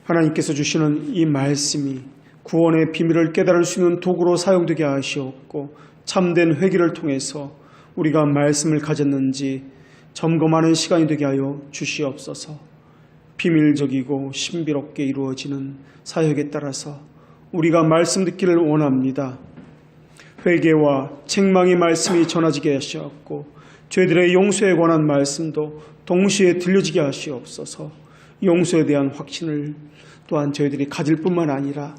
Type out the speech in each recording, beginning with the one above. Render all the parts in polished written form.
하나님께서 주시는 이 말씀이 구원의 비밀을 깨달을 수 있는 도구로 사용되게 하시옵고 참된 회개를 통해서 우리가 말씀을 가졌는지 점검하는 시간이 되게 하여 주시옵소서. 비밀적이고 신비롭게 이루어지는 사역에 따라서 우리가 말씀 듣기를 원합니다. 회개와 책망의 말씀이 전해지게 하시옵고 죄들의 용서에 관한 말씀도 동시에 들려지게 하시옵소서. 용서에 대한 확신을 또한 저희들이 가질 뿐만 아니라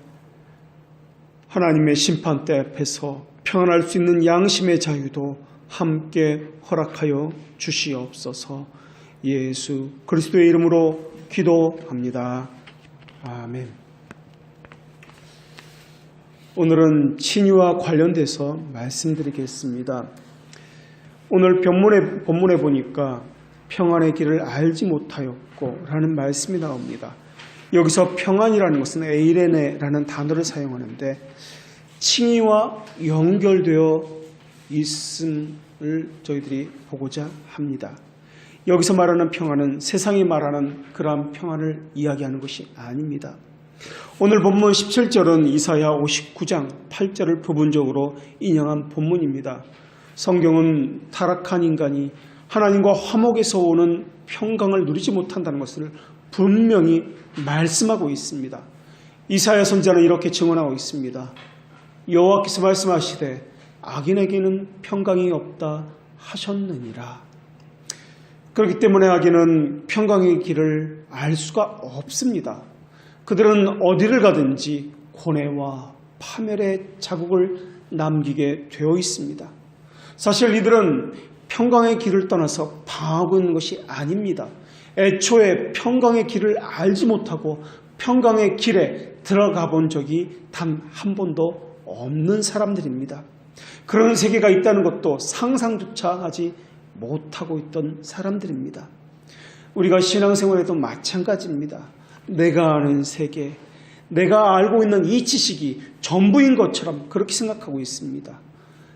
하나님의 심판대 앞에서 평안할 수 있는 양심의 자유도 함께 허락하여 주시옵소서. 예수 그리스도의 이름으로 기도합니다. 아멘. 오늘은 친유와 관련돼서 말씀드리겠습니다. 오늘 본문에 보니까 평안의 길을 알지 못하였고 라는 말씀이 나옵니다. 여기서 평안이라는 것은 에이레네라는 단어를 사용하는데 칭의와 연결되어 있음을 저희들이 보고자 합니다. 여기서 말하는 평안은 세상이 말하는 그러한 평안을 이야기하는 것이 아닙니다. 오늘 본문 17절은 이사야 59장 8절을 부분적으로 인용한 본문입니다. 성경은 타락한 인간이 하나님과 화목에서 오는 평강을 누리지 못한다는 것을 분명히 말씀하고 있습니다. 이사야 선지자는 이렇게 증언하고 있습니다. 여호와께서 말씀하시되 악인에게는 평강이 없다 하셨느니라. 그렇기 때문에 악인은 평강의 길을 알 수가 없습니다. 그들은 어디를 가든지 고뇌와 파멸의 자국을 남기게 되어 있습니다. 사실 이들은 평강의 길을 떠나서 방황하고 있는 것이 아닙니다. 애초에 평강의 길을 알지 못하고 평강의 길에 들어가 본 적이 단 한 번도 없는 사람들입니다. 그런 세계가 있다는 것도 상상조차 하지 못하고 있던 사람들입니다. 우리가 신앙생활에도 마찬가지입니다. 내가 아는 세계, 내가 알고 있는 이 지식이 전부인 것처럼 그렇게 생각하고 있습니다.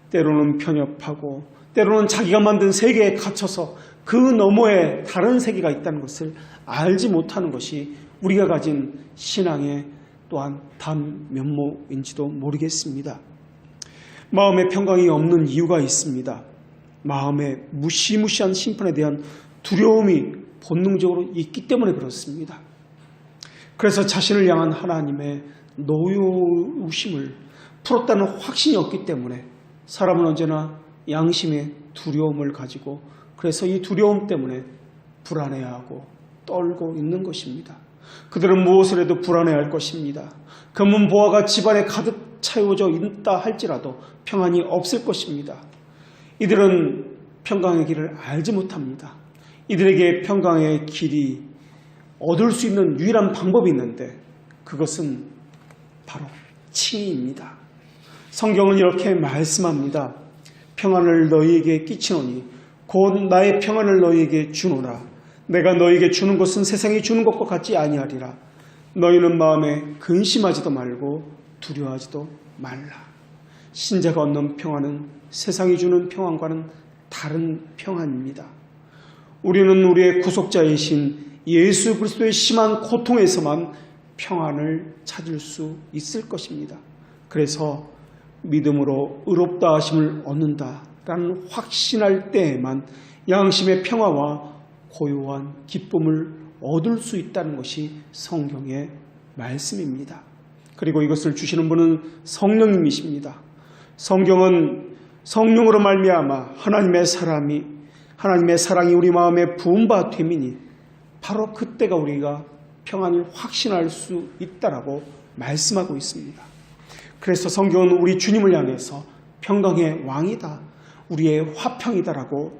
때로는 편협하고 때로는 자기가 만든 세계에 갇혀서 그 너머에 다른 세계가 있다는 것을 알지 못하는 것이 우리가 가진 신앙의 또한 단면모인지도 모르겠습니다. 마음에 평강이 없는 이유가 있습니다. 마음에 무시무시한 심판에 대한 두려움이 본능적으로 있기 때문에 그렇습니다. 그래서 자신을 향한 하나님의 노여우심을 풀었다는 확신이 없기 때문에 사람은 언제나 양심의 두려움을 가지고 그래서 이 두려움 때문에 불안해하고 떨고 있는 것입니다. 그들은 무엇을 해도 불안해할 것입니다. 금은보화가 집안에 가득 채워져 있다 할지라도 평안이 없을 것입니다. 이들은 평강의 길을 알지 못합니다. 이들에게 평강의 길이 얻을 수 있는 유일한 방법이 있는데 그것은 바로 칭의입니다. 성경은 이렇게 말씀합니다. 평안을 너희에게 끼치노니 곧 나의 평안을 너희에게 주노라. 내가 너희에게 주는 것은 세상이 주는 것과 같지 아니하리라. 너희는 마음에 근심하지도 말고 두려워하지도 말라. 신자가 얻는 평안은 세상이 주는 평안과는 다른 평안입니다. 우리는 우리의 구속자이신 예수 그리스도의 심한 고통에서만 평안을 찾을 수 있을 것입니다. 그래서 믿음으로 의롭다 하심을 얻는다라는 확신할 때에만 양심의 평화와 고요한 기쁨을 얻을 수 있다는 것이 성경의 말씀입니다. 그리고 이것을 주시는 분은 성령님이십니다. 성경은 성령으로 말미암아 하나님의 사랑이 우리 마음에 부음바 됨이니 바로 그때가 우리가 평안을 확신할 수 있다라고 말씀하고 있습니다. 그래서 성경은 우리 주님을 향해서 평강의 왕이다, 우리의 화평이다라고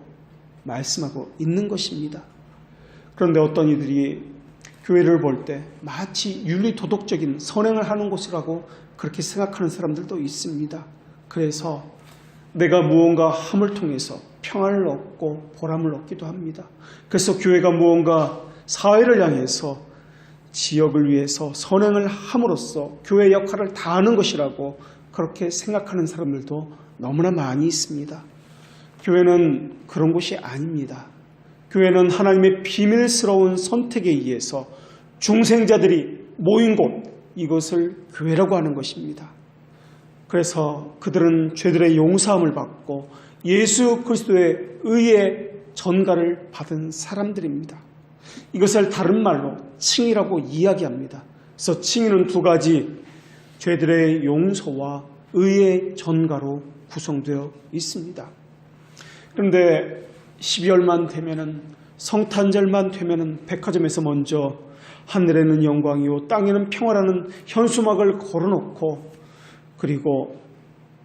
말씀하고 있는 것입니다. 그런데 어떤 이들이 교회를 볼 때 마치 윤리도덕적인 선행을 하는 곳이라고 그렇게 생각하는 사람들도 있습니다. 그래서 내가 무언가 함을 통해서 평안을 얻고 보람을 얻기도 합니다. 그래서 교회가 무언가 사회를 향해서 지역을 위해서 선행을 함으로써 교회 역할을 다하는 것이라고 그렇게 생각하는 사람들도 너무나 많이 있습니다. 교회는 그런 곳이 아닙니다. 교회는 하나님의 비밀스러운 선택에 의해서 중생자들이 모인 곳, 이것을 교회라고 하는 것입니다. 그래서 그들은 죄들의 용서함을 받고 예수 그리스도의 의의 전가를 받은 사람들입니다. 이것을 다른 말로 칭의라고 이야기합니다. 그래서 칭의는 두 가지, 죄들의 용서와 의의 전가로 구성되어 있습니다. 그런데 12월만 되면은, 성탄절만 되면은 백화점에서 먼저 하늘에는 영광이요 땅에는 평화라는 현수막을 걸어놓고, 그리고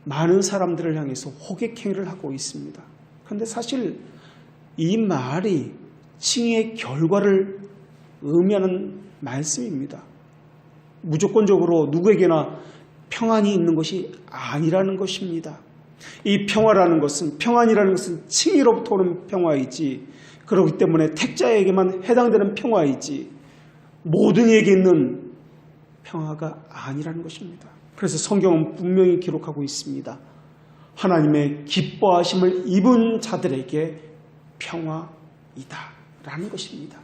많은 사람들을 향해서 호객행위를 하고 있습니다. 그런데 사실 이 말이 칭의의 결과를 의미하는 말씀입니다. 무조건적으로 누구에게나 평안이 있는 것이 아니라는 것입니다. 이 평안이라는 것은 칭의로부터 오는 평화이지, 그렇기 때문에 택자에게만 해당되는 평화이지 모든 이에게 있는 평화가 아니라는 것입니다. 그래서 성경은 분명히 기록하고 있습니다. 하나님의 기뻐하심을 입은 자들에게 평화이다 라는 것입니다.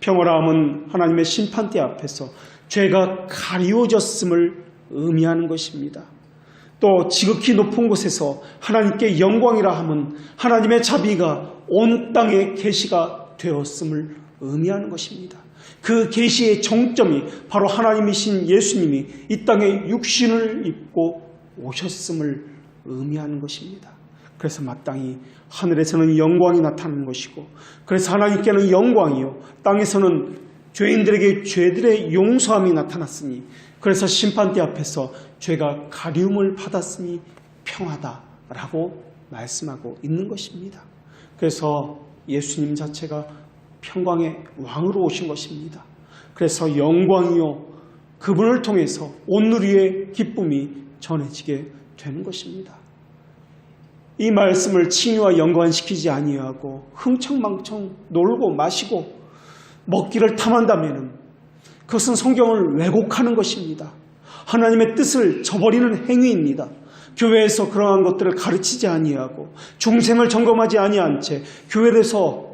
평화라함은 하나님의 심판대 앞에서 죄가 가리워졌음을 의미하는 것입니다. 또 지극히 높은 곳에서 하나님께 영광이라 함은 하나님의 자비가 온 땅에 계시가 되었음을 의미하는 것입니다. 그 계시의 정점이 바로 하나님이신 예수님이 이 땅에 육신을 입고 오셨음을 의미하는 것입니다. 그래서 마땅히 하늘에서는 영광이 나타나는 것이고, 그래서 하나님께는 영광이요 땅에서는 죄인들에게 죄들의 용서함이 나타났으니, 그래서 심판대 앞에서 죄가 가리움을 받았으니 평화다라고 말씀하고 있는 것입니다. 그래서 예수님 자체가 평강의 왕으로 오신 것입니다. 그래서 영광이요 그분을 통해서 온누리의 기쁨이 전해지게 되는 것입니다. 이 말씀을 칭의와 연관시키지 아니하고 흥청망청 놀고 마시고 먹기를 탐한다면 그것은 성경을 왜곡하는 것입니다. 하나님의 뜻을 저버리는 행위입니다. 교회에서 그러한 것들을 가르치지 아니하고 중생을 점검하지 아니한 채 교회에서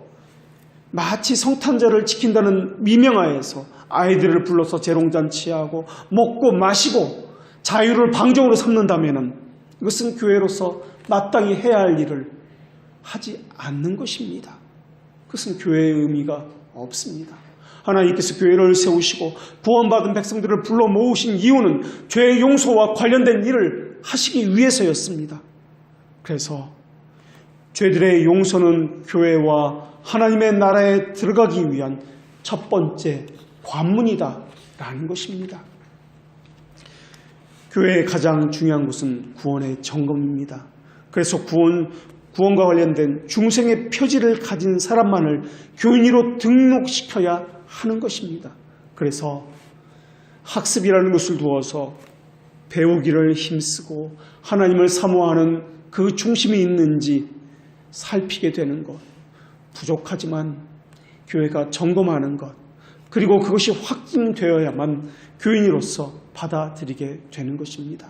마치 성탄절을 지킨다는 미명하에서 아이들을 불러서 재롱잔치하고 먹고 마시고 자유를 방종으로 삼는다면 이것은 교회로서 마땅히 해야 할 일을 하지 않는 것입니다. 그것은 교회의 의미가 없습니다. 하나님께서 교회를 세우시고 구원받은 백성들을 불러 모으신 이유는 죄의 용서와 관련된 일을 하시기 위해서였습니다. 그래서 죄들의 용서는 교회와 하나님의 나라에 들어가기 위한 첫 번째 관문이다라는 것입니다. 교회의 가장 중요한 것은 구원의 점검입니다. 그래서 구원과 관련된 중생의 표지를 가진 사람만을 교인으로 등록시켜야 하는 것입니다. 그래서 학습이라는 것을 두어서 배우기를 힘쓰고 하나님을 사모하는 그 중심이 있는지 살피게 되는 것, 부족하지만 교회가 점검하는 것, 그리고 그것이 확증되어야만 교인으로서 받아들이게 되는 것입니다.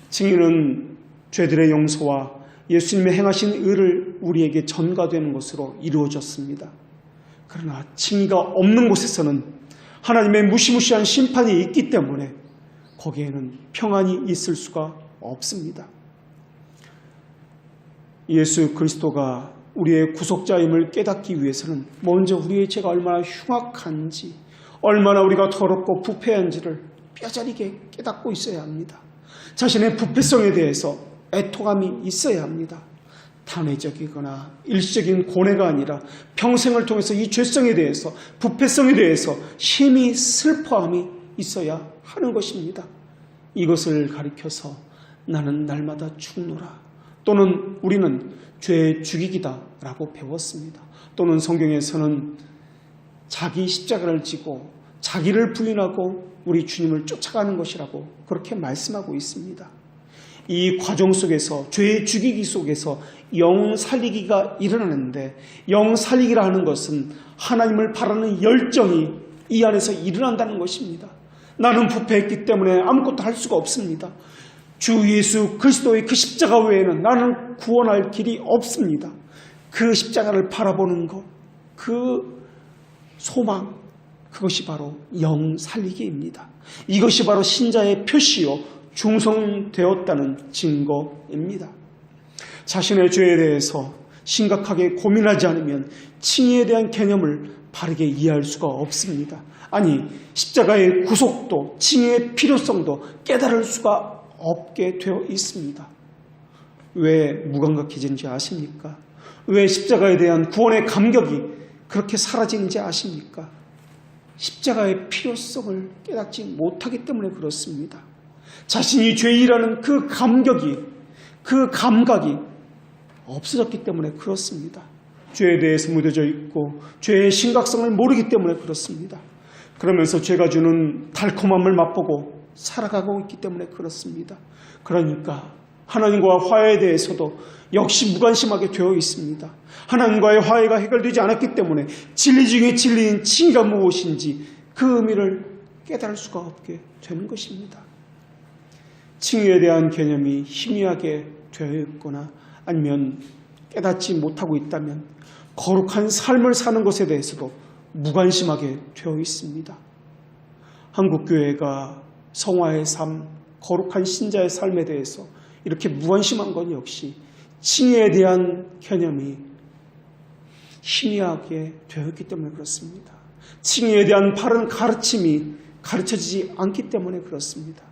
칭의는 죄들의 용서와 예수님의 행하신 의를 우리에게 전가되는 것으로 이루어졌습니다. 그러나 칭의가 없는 곳에서는 하나님의 무시무시한 심판이 있기 때문에 거기에는 평안이 있을 수가 없습니다. 예수 그리스도가 우리의 구속자임을 깨닫기 위해서는 먼저 우리의 죄가 얼마나 흉악한지, 얼마나 우리가 더럽고 부패한지를 뼈저리게 깨닫고 있어야 합니다. 자신의 부패성에 대해서 애통함이 있어야 합니다. 단회적이거나 일시적인 고뇌가 아니라 평생을 통해서 이 죄성에 대해서, 부패성에 대해서 심히 슬퍼함이 있어야 하는 것입니다. 이것을 가리켜서 나는 날마다 죽노라, 또는 우리는 죄의 죽이기다 라고 배웠습니다. 또는 성경에서는 자기 십자가를 지고 자기를 부인하고 우리 주님을 쫓아가는 것이라고 그렇게 말씀하고 있습니다. 이 과정 속에서, 죄의 죽이기 속에서 영 살리기가 일어나는데, 영 살리기라 하는 것은 하나님을 바라는 열정이 이 안에서 일어난다는 것입니다. 나는 부패했기 때문에 아무것도 할 수가 없습니다. 주 예수 그리스도의 그 십자가 외에는 나는 구원할 길이 없습니다. 그 십자가를 바라보는 것, 그 소망, 그것이 바로 영 살리기입니다. 이것이 바로 신자의 표시요 중성되었다는 증거입니다. 자신의 죄에 대해서 심각하게 고민하지 않으면 칭의에 대한 개념을 바르게 이해할 수가 없습니다. 아니, 십자가의 구속도, 칭의의 필요성도 깨달을 수가 없게 되어 있습니다. 왜 무감각해지는지 아십니까? 왜 십자가에 대한 구원의 감격이 그렇게 사라지는지 아십니까? 십자가의 필요성을 깨닫지 못하기 때문에 그렇습니다. 자신이 죄인이라는 그 감격이, 그 감각이 없어졌기 때문에 그렇습니다. 죄에 대해서 무뎌져 있고 죄의 심각성을 모르기 때문에 그렇습니다. 그러면서 죄가 주는 달콤함을 맛보고 살아가고 있기 때문에 그렇습니다. 그러니까 하나님과 화해에 대해서도 역시 무관심하게 되어 있습니다. 하나님과의 화해가 해결되지 않았기 때문에 진리 중에 진리인 칭의가 무엇인지 그 의미를 깨달을 수가 없게 되는 것입니다. 칭의에 대한 개념이 희미하게 되어 있거나 아니면 깨닫지 못하고 있다면 거룩한 삶을 사는 것에 대해서도 무관심하게 되어 있습니다. 한국교회가 성화의 삶, 거룩한 신자의 삶에 대해서 이렇게 무관심한 건 역시 칭의에 대한 개념이 희미하게 되어 있기 때문에 그렇습니다. 칭의에 대한 바른 가르침이 가르쳐지지 않기 때문에 그렇습니다.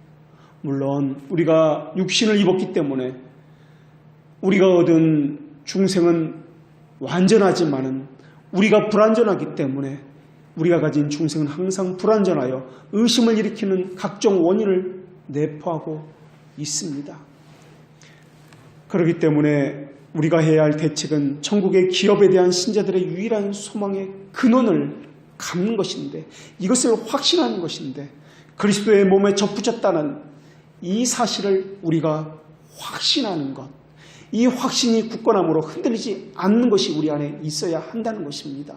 물론 우리가 육신을 입었기 때문에 우리가 얻은 중생은 완전하지만은 우리가 불완전하기 때문에 우리가 가진 중생은 항상 불완전하여 의심을 일으키는 각종 원인을 내포하고 있습니다. 그렇기 때문에 우리가 해야 할 대책은 천국의 기업에 대한 신자들의 유일한 소망의 근원을 갖는 것인데, 이것을 확신하는 것인데, 그리스도의 몸에 접붙였다는 이 사실을 우리가 확신하는 것, 이 확신이 굳건함으로 흔들리지 않는 것이 우리 안에 있어야 한다는 것입니다.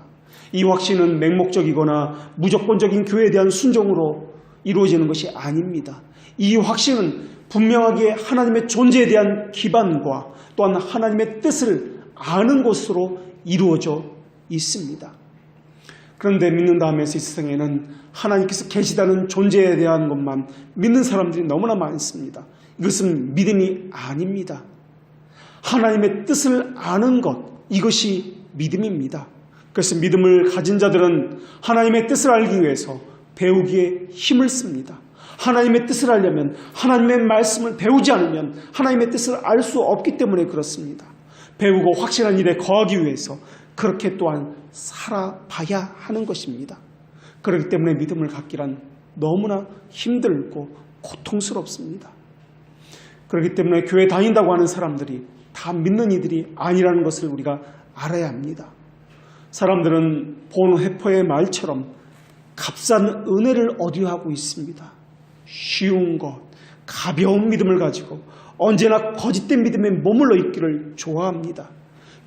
이 확신은 맹목적이거나 무조건적인 교회에 대한 순종으로 이루어지는 것이 아닙니다. 이 확신은 분명하게 하나님의 존재에 대한 기반과 또한 하나님의 뜻을 아는 것으로 이루어져 있습니다. 그런데 믿는다 하면서 이 세상에는 하나님께서 계시다는 존재에 대한 것만 믿는 사람들이 너무나 많습니다. 이것은 믿음이 아닙니다. 하나님의 뜻을 아는 것, 이것이 믿음입니다. 그래서 믿음을 가진 자들은 하나님의 뜻을 알기 위해서 배우기에 힘을 씁니다. 하나님의 뜻을 알려면 하나님의 말씀을 배우지 않으면 하나님의 뜻을 알 수 없기 때문에 그렇습니다. 배우고 확신한 일에 거하기 위해서 그렇게 또한 살아봐야 하는 것입니다. 그렇기 때문에 믿음을 갖기란 너무나 힘들고 고통스럽습니다. 그렇기 때문에 교회 다닌다고 하는 사람들이 다 믿는 이들이 아니라는 것을 우리가 알아야 합니다. 사람들은 본 회포의 말처럼 값싼 은혜를 얻으려 하고 있습니다. 쉬운 것, 가벼운 믿음을 가지고 언제나 거짓된 믿음에 머물러 있기를 좋아합니다.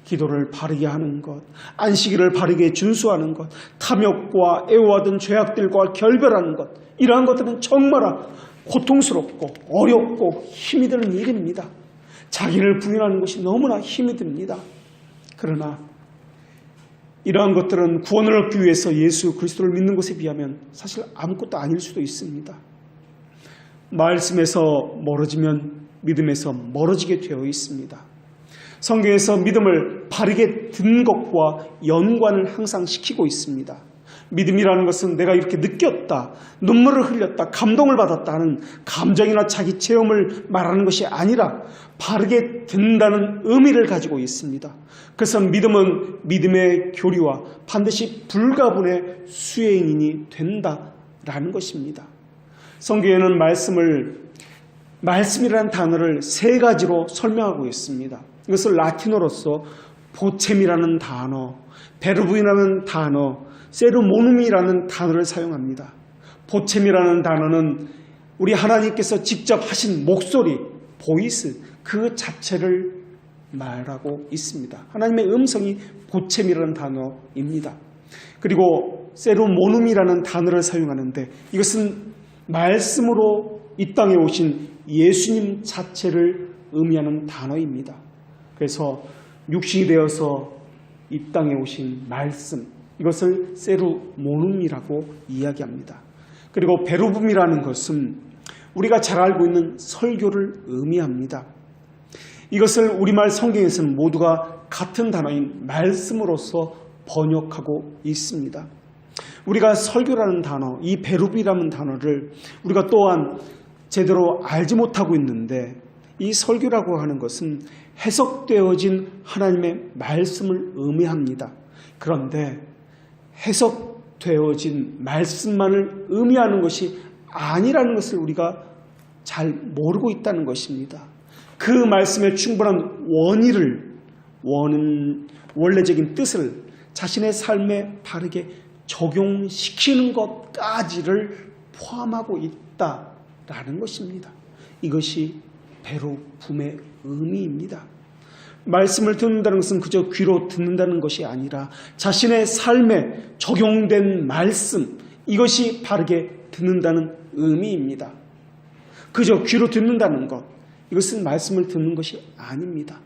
기도를 바르게 하는 것, 안식일을 바르게 준수하는 것, 탐욕과 애호하던 죄악들과 결별하는 것, 이러한 것들은 정말 고통스럽고 어렵고 힘이 드는 일입니다. 자기를 부인하는 것이 너무나 힘이 듭니다. 그러나 이러한 것들은 구원을 얻기 위해서 예수 그리스도를 믿는 것에 비하면 사실 아무것도 아닐 수도 있습니다. 말씀에서 멀어지면 믿음에서 멀어지게 되어 있습니다. 성경에서 믿음을 바르게 듣는 것과 연관을 항상 시키고 있습니다. 믿음이라는 것은 내가 이렇게 느꼈다, 눈물을 흘렸다, 감동을 받았다 하는 감정이나 자기 체험을 말하는 것이 아니라 바르게 듣는다는 의미를 가지고 있습니다. 그래서 믿음은 믿음의 교리와 반드시 불가분의 수행인이 된다라는 것입니다. 성경에는 말씀이라는 단어를 세 가지로 설명하고 있습니다. 이것을 라틴어로서 보챔이라는 단어, 베르브이라는 단어, 세르모눔이라는 단어를 사용합니다. 보챔이라는 단어는 우리 하나님께서 직접 하신 목소리, 보이스, 그 자체를 말하고 있습니다. 하나님의 음성이 보챔이라는 단어입니다. 그리고 세르모눔이라는 단어를 사용하는데 이것은 말씀으로 이 땅에 오신 예수님 자체를 의미하는 단어입니다. 그래서 육신이 되어서 이 땅에 오신 말씀, 이것을 세루모눔이라고 이야기합니다. 그리고 베루붐이라는 것은 우리가 잘 알고 있는 설교를 의미합니다. 이것을 우리말 성경에서는 모두가 같은 단어인 말씀으로서 번역하고 있습니다. 우리가 설교라는 단어, 이 베루비라는 단어를 우리가 또한 제대로 알지 못하고 있는데, 이 설교라고 하는 것은 해석되어진 하나님의 말씀을 의미합니다. 그런데 해석되어진 말씀만을 의미하는 것이 아니라는 것을 우리가 잘 모르고 있다는 것입니다. 그 말씀의 충분한 원래적인 뜻을 자신의 삶에 바르게 적용시키는 것까지를 포함하고 있다라는 것입니다. 이것이 베루붐의 의미입니다. 말씀을 듣는다는 것은 그저 귀로 듣는다는 것이 아니라 자신의 삶에 적용된 말씀, 이것이 바르게 듣는다는 의미입니다. 그저 귀로 듣는다는 것, 이것은 말씀을 듣는 것이 아닙니다.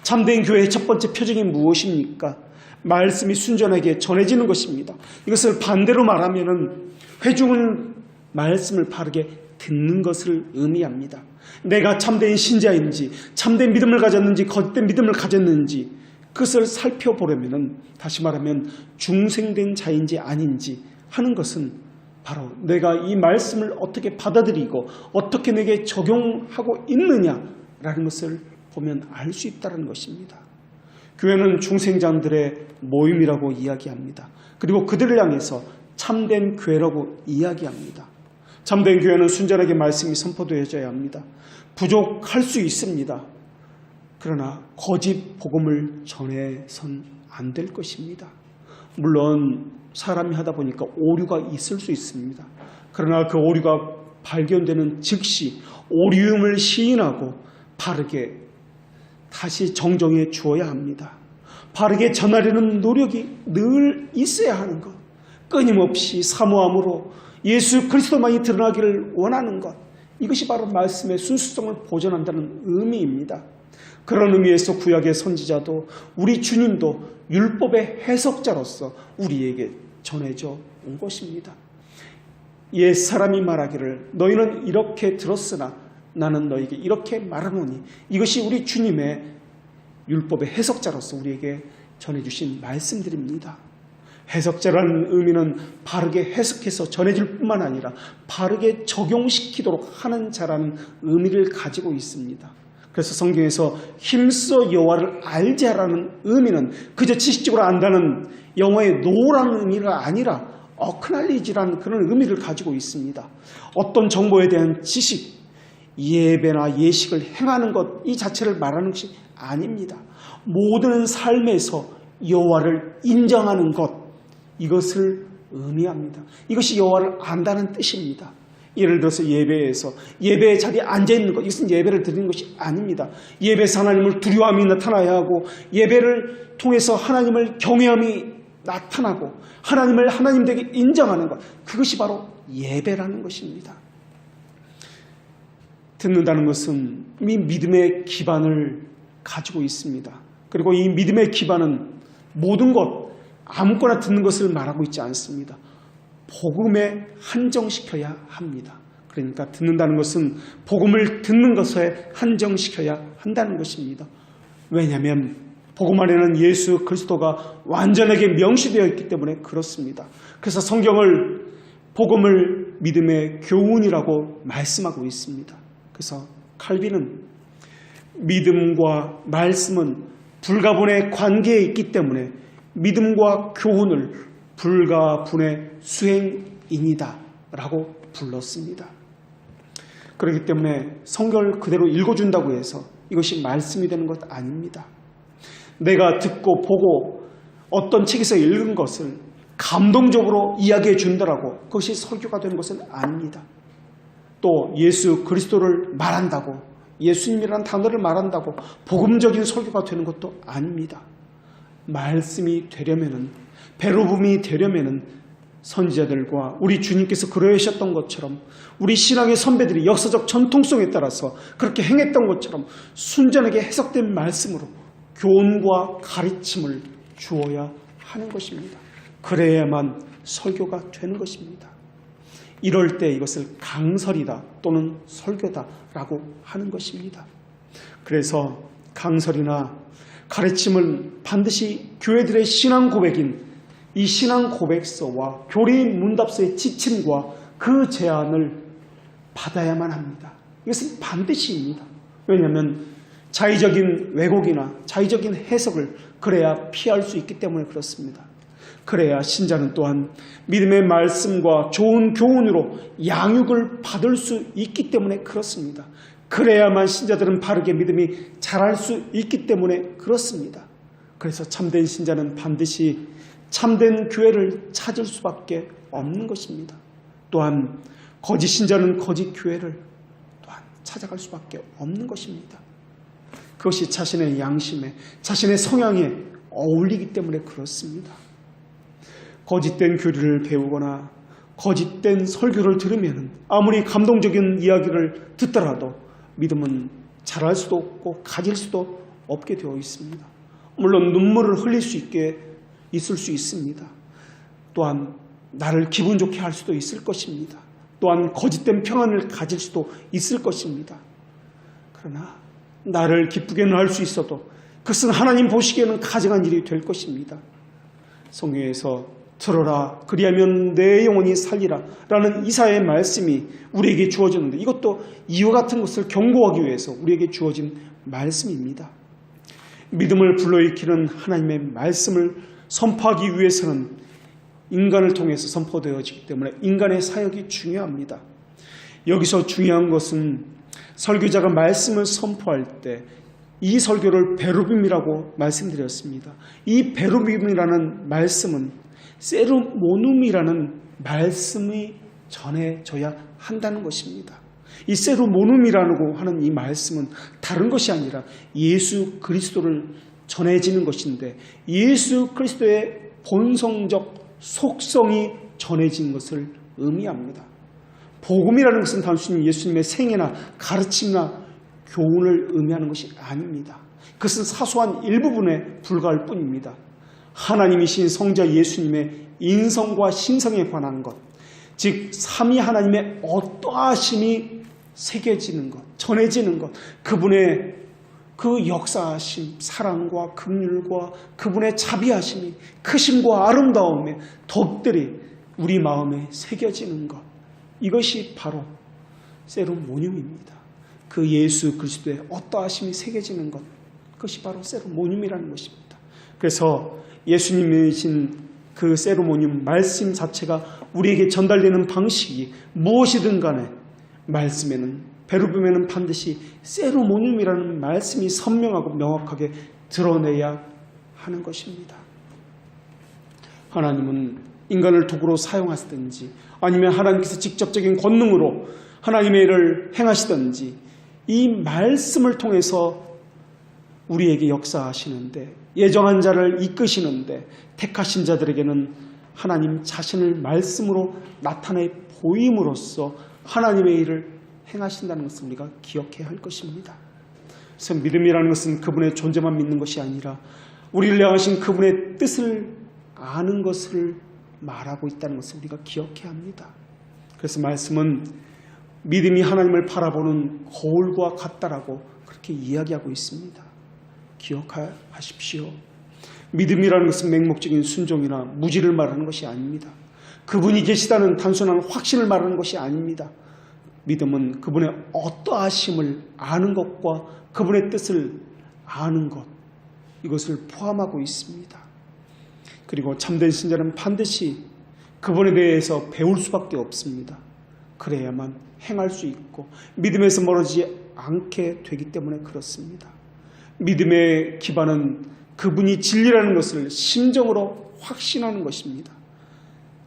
참된 교회의 첫 번째 표징이 무엇입니까? 말씀이 순전하게 전해지는 것입니다. 이것을 반대로 말하면 회중은 말씀을 바르게 듣는 것을 의미합니다. 내가 참된 신자인지, 참된 믿음을 가졌는지, 거짓된 믿음을 가졌는지 그것을 살펴보려면, 다시 말하면 중생된 자인지 아닌지 하는 것은 바로 내가 이 말씀을 어떻게 받아들이고 어떻게 내게 적용하고 있느냐라는 것을 보면 알 수 있다는 것입니다. 교회는 중생장들의 모임이라고 이야기합니다. 그리고 그들을 향해서 참된 교회라고 이야기합니다. 참된 교회는 순전하게 말씀이 선포되어져야 합니다. 부족할 수 있습니다. 그러나 거짓 복음을 전해선 안 될 것입니다. 물론 사람이 하다 보니까 오류가 있을 수 있습니다. 그러나 그 오류가 발견되는 즉시 오류임을 시인하고 바르게 다시 정정해 주어야 합니다. 바르게 전하려는 노력이 늘 있어야 하는 것, 끊임없이 사모함으로 예수 그리스도만이 드러나기를 원하는 것, 이것이 바로 말씀의 순수성을 보존한다는 의미입니다. 그런 의미에서 구약의 선지자도 우리 주님도 율법의 해석자로서 우리에게 전해져 온 것입니다. 옛 사람이 말하기를 너희는 이렇게 들었으나 나는 너에게 이렇게 말하노니, 이것이 우리 주님의 율법의 해석자로서 우리에게 전해주신 말씀들입니다. 해석자라는 의미는 바르게 해석해서 전해질 뿐만 아니라 바르게 적용시키도록 하는 자라는 의미를 가지고 있습니다. 그래서 성경에서 힘써 여호와를 알자라는 의미는 그저 지식적으로 안다는 영어의 know라는 의미가 아니라 acknowledge라는 그런 의미를 가지고 있습니다. 어떤 정보에 대한 지식, 예배나 예식을 행하는 것 이 자체를 말하는 것이 아닙니다. 모든 삶에서 여호와를 인정하는 것, 이것을 의미합니다. 이것이 여호와를 안다는 뜻입니다. 예를 들어서 예배에서 예배의 자리에 앉아있는 것, 이것은 예배를 드리는 것이 아닙니다. 예배에서 하나님을 두려움이 나타나야 하고, 예배를 통해서 하나님을 경외함이 나타나고 하나님을 하나님 되게 인정하는 것, 그것이 바로 예배라는 것입니다. 듣는다는 것은 이 믿음의 기반을 가지고 있습니다. 그리고 이 믿음의 기반은 모든 것, 아무거나 듣는 것을 말하고 있지 않습니다. 복음에 한정시켜야 합니다. 그러니까 듣는다는 것은 복음을 듣는 것에 한정시켜야 한다는 것입니다. 왜냐하면 복음 안에는 예수 그리스도가 완전하게 명시되어 있기 때문에 그렇습니다. 그래서 성경을 복음을 믿음의 교훈이라고 말씀하고 있습니다. 그래서 칼빈은 믿음과 말씀은 불가분의 관계에 있기 때문에 믿음과 교훈을 불가분의 수행인이다 라고 불렀습니다. 그렇기 때문에 성경을 그대로 읽어준다고 해서 이것이 말씀이 되는 것 아닙니다. 내가 듣고 보고 어떤 책에서 읽은 것을 감동적으로 이야기해 준다라고 그것이 설교가 되는 것은 아닙니다. 또 예수 그리스도를 말한다고, 예수님이라는 단어를 말한다고 복음적인 설교가 되는 것도 아닙니다. 말씀이 되려면은, 베루붐이 되려면은 선지자들과 우리 주님께서 그러하셨던 것처럼 우리 신앙의 선배들이 역사적 전통성에 따라서 그렇게 행했던 것처럼 순전하게 해석된 말씀으로 교훈과 가르침을 주어야 하는 것입니다. 그래야만 설교가 되는 것입니다. 이럴 때 이것을 강설이다 또는 설교다라고 하는 것입니다. 그래서 강설이나 가르침은 반드시 교회들의 신앙 고백인 이 신앙 고백서와 교리인 문답서의 지침과 그 제안을 받아야만 합니다. 이것은 반드시입니다. 왜냐하면 자의적인 왜곡이나 자의적인 해석을 그래야 피할 수 있기 때문에 그렇습니다. 그래야 신자는 또한 믿음의 말씀과 좋은 교훈으로 양육을 받을 수 있기 때문에 그렇습니다. 그래야만 신자들은 바르게 믿음이 자랄 수 있기 때문에 그렇습니다. 그래서 참된 신자는 반드시 참된 교회를 찾을 수밖에 없는 것입니다. 또한 거짓 신자는 거짓 교회를 또한 찾아갈 수밖에 없는 것입니다. 그것이 자신의 양심에, 자신의 성향에 어울리기 때문에 그렇습니다. 거짓된 교리를 배우거나 거짓된 설교를 들으면 아무리 감동적인 이야기를 듣더라도 믿음은 자랄 수도 없고 가질 수도 없게 되어 있습니다. 물론 눈물을 흘릴 수 있을 수 있습니다. 또한 나를 기분 좋게 할 수도 있을 것입니다. 또한 거짓된 평안을 가질 수도 있을 것입니다. 그러나 나를 기쁘게는 할 수 있어도 그것은 하나님 보시기에는 가증한 일이 될 것입니다. 성경에서 들어라 그리하면 내 영혼이 살리라 라는 이사야의 말씀이 우리에게 주어졌는데 이것도 이와 같은 것을 경고하기 위해서 우리에게 주어진 말씀입니다. 믿음을 불러일으키는 하나님의 말씀을 선포하기 위해서는 인간을 통해서 선포되어지기 때문에 인간의 사역이 중요합니다. 여기서 중요한 것은 설교자가 말씀을 선포할 때 이 설교를 베루빔이라고 말씀드렸습니다. 이 베루빔이라는 말씀은 세루모눔이라는 말씀이 전해져야 한다는 것입니다. 이 세루모눔이라고 하는 이 말씀은 다른 것이 아니라 예수 그리스도를 전해지는 것인데 예수 그리스도의 본성적 속성이 전해진 것을 의미합니다. 복음이라는 것은 단순히 예수님의 생애나 가르침이나 교훈을 의미하는 것이 아닙니다. 그것은 사소한 일부분에 불과할 뿐입니다. 하나님이신 성자 예수님의 인성과 신성에 관한 것, 즉 삼위 하나님의 어떠하심이 새겨지는 것, 전해지는 것, 그분의 그 역사하심, 사랑과 긍휼과 그분의 자비하심이 크심과 아름다움에 덕들이 우리 마음에 새겨지는 것, 이것이 바로 세루모늄입니다. 그 예수 그리스도의 어떠하심이 새겨지는 것, 그것이 바로 세루모늄이라는 것입니다. 그래서 예수님이신 그 세루모늄 말씀 자체가 우리에게 전달되는 방식이 무엇이든 간에 말씀에는 베루빔에는 반드시 세루모늄이라는 말씀이 선명하고 명확하게 드러내야 하는 것입니다. 하나님은 인간을 도구로 사용하시든지 아니면 하나님께서 직접적인 권능으로 하나님의 일을 행하시든지 이 말씀을 통해서 우리에게 역사하시는데 예정한 자를 이끄시는데 택하신 자들에게는 하나님 자신을 말씀으로 나타내 보임으로써 하나님의 일을 행하신다는 것을 우리가 기억해야 할 것입니다. 그래서 믿음이라는 것은 그분의 존재만 믿는 것이 아니라 우리를 향하신 그분의 뜻을 아는 것을 말하고 있다는 것을 우리가 기억해야 합니다. 그래서 말씀은 믿음이 하나님을 바라보는 거울과 같다라고 그렇게 이야기하고 있습니다. 기억하십시오. 믿음이라는 것은 맹목적인 순종이나 무지를 말하는 것이 아닙니다. 그분이 계시다는 단순한 확신을 말하는 것이 아닙니다. 믿음은 그분의 어떠하심을 아는 것과 그분의 뜻을 아는 것, 이것을 포함하고 있습니다. 그리고 참된 신자는 반드시 그분에 대해서 배울 수밖에 없습니다. 그래야만 행할 수 있고 믿음에서 멀어지지 않게 되기 때문에 그렇습니다. 믿음의 기반은 그분이 진리라는 것을 심정으로 확신하는 것입니다.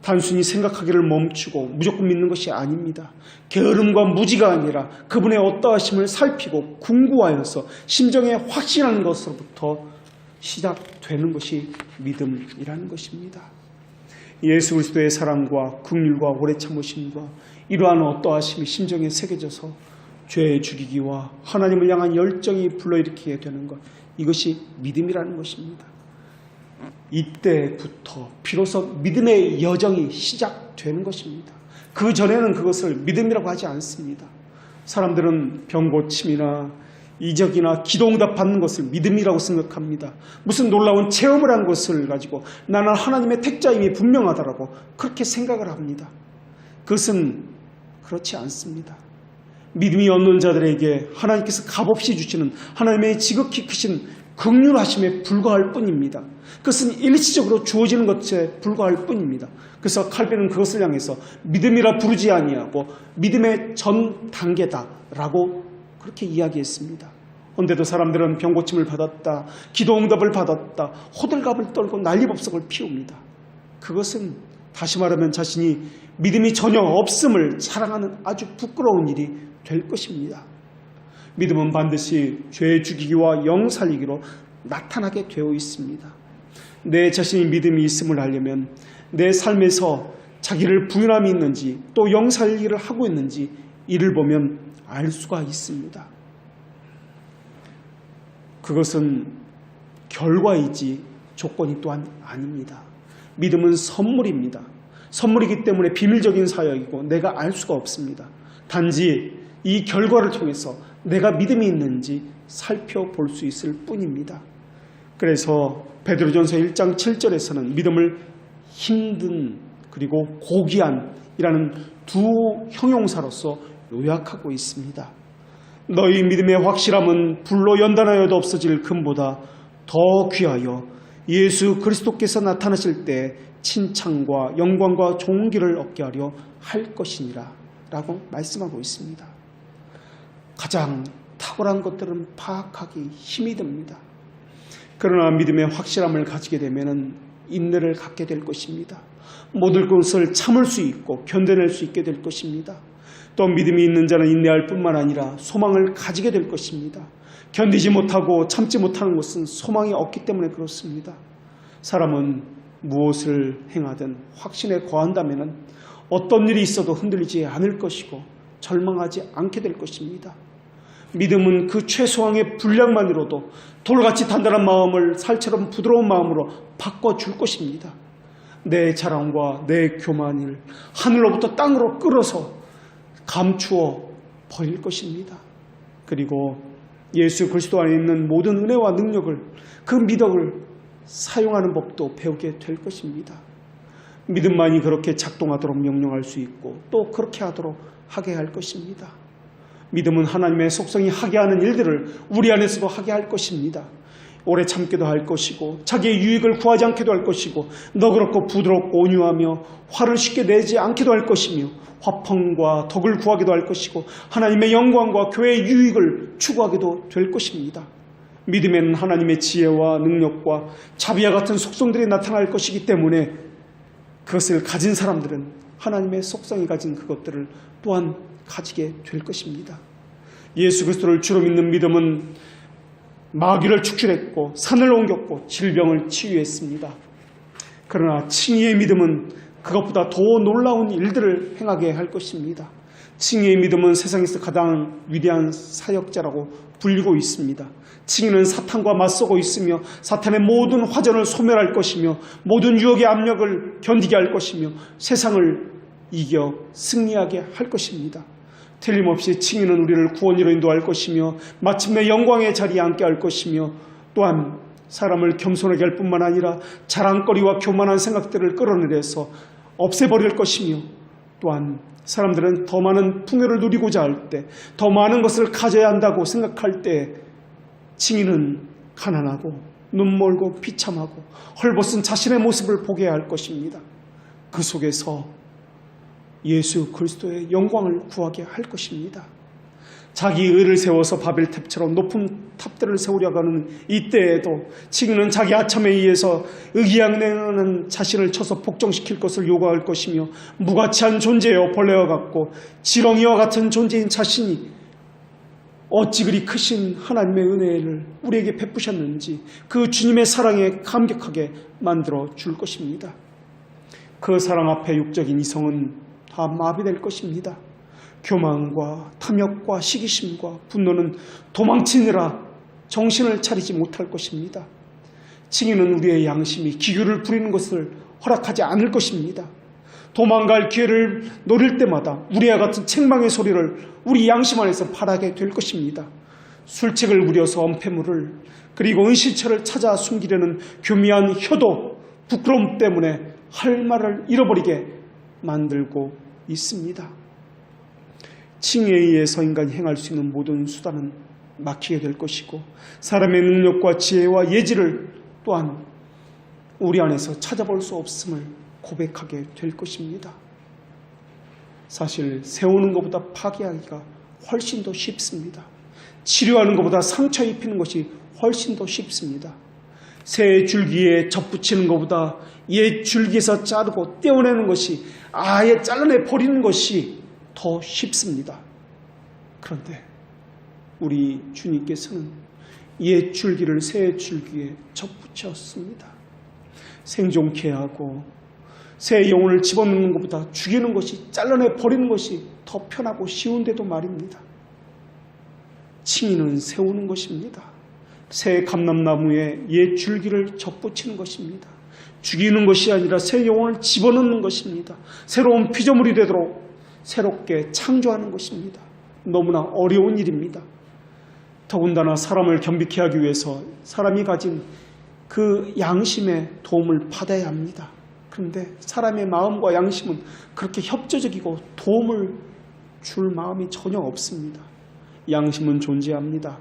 단순히 생각하기를 멈추고 무조건 믿는 것이 아닙니다. 게으름과 무지가 아니라 그분의 어떠하심을 살피고 궁구하여서 심정에 확신하는 것으로부터 시작되는 것이 믿음이라는 것입니다. 예수 그리스도의 사랑과 긍휼과 오래 참으심과 이러한 어떠하심이 심정에 새겨져서 죄 죽이기와 하나님을 향한 열정이 불러일으키게 되는 것, 이것이 믿음이라는 것입니다. 이때부터 비로소 믿음의 여정이 시작되는 것입니다. 그 전에는 그것을 믿음이라고 하지 않습니다. 사람들은 병고침이나 이적이나 기도응답 받는 것을 믿음이라고 생각합니다. 무슨 놀라운 체험을 한 것을 가지고 나는 하나님의 택자임이 분명하다라고 그렇게 생각을 합니다. 그것은 그렇지 않습니다. 믿음이 없는 자들에게 하나님께서 값없이 주시는 하나님의 지극히 크신 긍휼하심에 불과할 뿐입니다. 그것은 일시적으로 주어지는 것에 불과할 뿐입니다. 그래서 칼빈은 그것을 향해서 믿음이라 부르지 아니하고 믿음의 전 단계다라고 그렇게 이야기했습니다. 그런데도 사람들은 병고침을 받았다, 기도응답을 받았다, 호들갑을 떨고 난리법석을 피웁니다. 그것은 다시 말하면 자신이 믿음이 전혀 없음을 자랑하는 아주 부끄러운 일이 될 것입니다. 믿음은 반드시 죄 죽이기와 영 살리기로 나타나게 되어 있습니다. 내 자신이 믿음이 있음을 알려면 내 삶에서 자기를 부인함이 있는지 또 영 살리기를 하고 있는지 이를 보면 알 수가 있습니다. 그것은 결과이지 조건이 또한 아닙니다. 믿음은 선물입니다. 선물이기 때문에 비밀적인 사역이고 내가 알 수가 없습니다. 단지 이 결과를 통해서 내가 믿음이 있는지 살펴볼 수 있을 뿐입니다. 그래서 베드로전서 1장 7절에서는 믿음을 힘든 그리고 고귀한이라는 두 형용사로서 요약하고 있습니다. 너희 믿음의 확실함은 불로 연단하여도 없어질 금보다 더 귀하여 예수 그리스도께서 나타나실 때 칭찬과 영광과 존귀를 얻게 하려 할 것이니라 라고 말씀하고 있습니다. 가장 탁월한 것들은 파악하기 힘이 듭니다. 그러나 믿음의 확실함을 가지게 되면 인내를 갖게 될 것입니다. 모든 것을 참을 수 있고 견뎌낼 수 있게 될 것입니다. 또 믿음이 있는 자는 인내할 뿐만 아니라 소망을 가지게 될 것입니다. 견디지 못하고 참지 못하는 것은 소망이 없기 때문에 그렇습니다. 사람은 무엇을 행하든 확신에 거한다면 어떤 일이 있어도 흔들리지 않을 것이고 절망하지 않게 될 것입니다. 믿음은 그 최소한의 분량만으로도 돌같이 단단한 마음을 살처럼 부드러운 마음으로 바꿔줄 것입니다. 내 자랑과 내 교만을 하늘로부터 땅으로 끌어서 감추어 버릴 것입니다. 그리고 예수 그리스도 안에 있는 모든 은혜와 능력을 그 믿음을 사용하는 법도 배우게 될 것입니다. 믿음만이 그렇게 작동하도록 명령할 수 있고 또 그렇게 하도록 하게 할 것입니다. 믿음은 하나님의 속성이 하게 하는 일들을 우리 안에서도 하게 할 것입니다. 오래 참기도 할 것이고 자기의 유익을 구하지 않기도 할 것이고 너그럽고 부드럽고 온유하며 화를 쉽게 내지 않기도 할 것이며 화평과 덕을 구하기도 할 것이고 하나님의 영광과 교회의 유익을 추구하기도 될 것입니다. 믿음에는 하나님의 지혜와 능력과 자비와 같은 속성들이 나타날 것이기 때문에 그것을 가진 사람들은 하나님의 속성이 가진 그것들을 또한 가지게 될 것입니다. 예수 그리스도를 주로 믿는 믿음은 마귀를 축출했고 산을 옮겼고 질병을 치유했습니다. 그러나 칭의의 믿음은 그것보다 더 놀라운 일들을 행하게 할 것입니다. 칭의의 믿음은 세상에서 가장 위대한 사역자라고 불리고 있습니다. 칭의는 사탄과 맞서고 있으며 사탄의 모든 화전을 소멸할 것이며 모든 유혹의 압력을 견디게 할 것이며 세상을 이겨 승리하게 할 것입니다. 틀림없이 칭의는 우리를 구원으로 인도할 것이며 마침내 영광의 자리에 앉게 할 것이며 또한 사람을 겸손하게 할 뿐만 아니라 자랑거리와 교만한 생각들을 끌어내려서 없애버릴 것이며 또한 사람들은 더 많은 풍요를 누리고자 할 때 더 많은 것을 가져야 한다고 생각할 때 칭의는 가난하고 눈멀고 비참하고 헐벗은 자신의 모습을 보게 할 것입니다. 그 속에서 예수 그리스도의 영광을 구하게 할 것입니다. 자기 의를 세워서 바벨탑처럼 높은 탑들을 세우려고 하는 이때에도 칭의는 자기 아첨에 의해서 의기양행하는 자신을 쳐서 복종시킬 것을 요구할 것이며 무가치한 존재여 벌레와 같고 지렁이와 같은 존재인 자신이 어찌 그리 크신 하나님의 은혜를 우리에게 베푸셨는지 그 주님의 사랑에 감격하게 만들어 줄 것입니다. 그 사랑 앞에 육적인 이성은 다 마비될 것입니다. 교만과 탐욕과 시기심과 분노는 도망치느라 정신을 차리지 못할 것입니다. 칭의는 우리의 양심이 기교를 부리는 것을 허락하지 않을 것입니다. 도망갈 기회를 노릴 때마다 우리와 같은 책망의 소리를 우리 양심 안에서 발하게 될 것입니다. 술책을 부려서 엄폐물을 그리고 은신처를 찾아 숨기려는 교미한 혀도 부끄러움 때문에 할 말을 잃어버리게 만들고 있습니다. 칭의에 의해서 인간이 행할 수 있는 모든 수단은 막히게 될 것이고 사람의 능력과 지혜와 예지를 또한 우리 안에서 찾아볼 수 없음을 고백하게 될 것입니다. 사실 세우는 것보다 파괴하기가 훨씬 더 쉽습니다. 치료하는 것보다 상처 입히는 것이 훨씬 더 쉽습니다. 새 줄기에 접붙이는 것보다 옛 줄기에서 자르고 떼어내는 것이 아예 잘라내 버리는 것이 더 쉽습니다. 그런데 우리 주님께서는 옛 줄기를 새 줄기에 접붙였습니다. 생존케 하고 새 영혼을 집어넣는 것보다 죽이는 것이 잘라내 버리는 것이 더 편하고 쉬운데도 말입니다. 칭의는 세우는 것입니다. 새 감람나무에 옛 줄기를 접붙이는 것입니다. 죽이는 것이 아니라 새 영혼을 집어넣는 것입니다. 새로운 피조물이 되도록 새롭게 창조하는 것입니다. 너무나 어려운 일입니다. 더군다나 사람을 겸비케 하기 위해서 사람이 가진 그 양심의 도움을 받아야 합니다. 그런데 사람의 마음과 양심은 그렇게 협조적이고 도움을 줄 마음이 전혀 없습니다. 양심은 존재합니다.